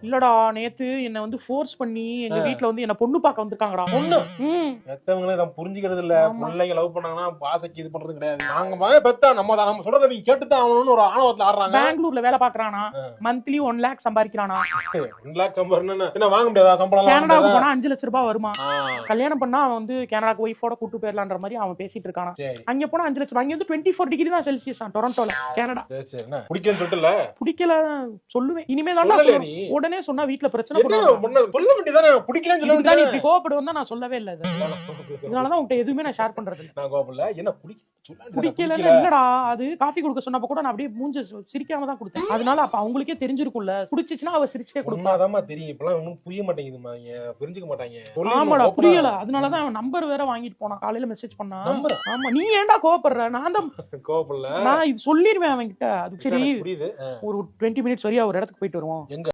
இல்லடா நேத்து என்ன வந்து ஃபோர்ஸ் பண்ணி எங்க வீட்ல வந்து என்ன பொண்ணு பார்க்க வந்திருக்காங்கடா. பொண்ணு பெத்தவங்களே இதை புரிஞ்சுக்கிறது இல்ல. பிள்ளைங்க லவ் பண்ணாங்கன்னா பாசைக்கு இது பண்றது கிடையாது. நாங்க பெத்தா நம்ம சொல்றதை நீங்க கேட்டுதான் ஆகணும்னு ஒரு ஆணவத்துல ஆடுறாங்க. பெங்களூர்ல வேலை பாக்குறானா, மந்த்லி 1 lakh சம்பாதிக்கிறானா. 1 lakh சம்பாதிக்கணும் என்ன வாங்க முடியாதா சம்பளம்? கனடாவுக்கு போனா 5 லட்சம் ரூபாய் வருமா. கல்யாணம் பண்ணா அவன் வந்து கனடாக்கு ஒய்ஃபோட கூட்டு போயிடலான்ற மாதிரி அவன் பேசிட்டு இருக்கானா. அங்க போனா 5 லட்சம். அங்க வந்து 24 டிகிரி தான் செல்சியஸ் டொரண்டோல, கனடா. பிடிக்கலன்னு சொல்லிட்டுல பிடிக்கல சொல்லுவேன். இனிமே தான் உடனே சொன்னா வீட்ல பிரச்சனை சொல்ல வேண்டியதானே. பிடிக்கலன்னு சொல்ல இப்படி கோபப்படுவேன் நான் சொல்லவே இல்ல. இதனாலதான் உங்ககிட்ட எதுவுமே நான் ஷேர் பண்றது. நான் கோபப்படல. என்ன பிடிக்கல இல்லடா, அது காஃபி கொடுக்க சொன்னப்ப கூட நான் அப்படியே மூஞ்சி சிரிக்காம தான் கொடுத்தேன். அதனால அப்ப அவங்களுக்கே தெரிஞ்சிருக்கும்ல. பிடிச்சிச்சுன்னா அவ சிரிச்சிட்டே கொடுப்பாதாமா தெரியும். இப்பெல்லாம் ஒன்னும் புரிய மாட்டேங்குதுமா, புரிஞ்சுக்க மாட்டாங்க. ஆமாடா புரியல. அதனாலதான் அவன் நம்பர் வேற வாங்கிட்டு போனான். காலையில மெசேஜ் பண்ணா. ஆமா நீ ஏன்டா கோவப்படுற? நான் தான் கோவப்படல. நான் இது சொல்லிடுவேன் அவன்கிட்ட. அது சரி ஒரு 20 minutes வரையா ஒரு இடத்துக்கு போயிட்டு வருவோம்.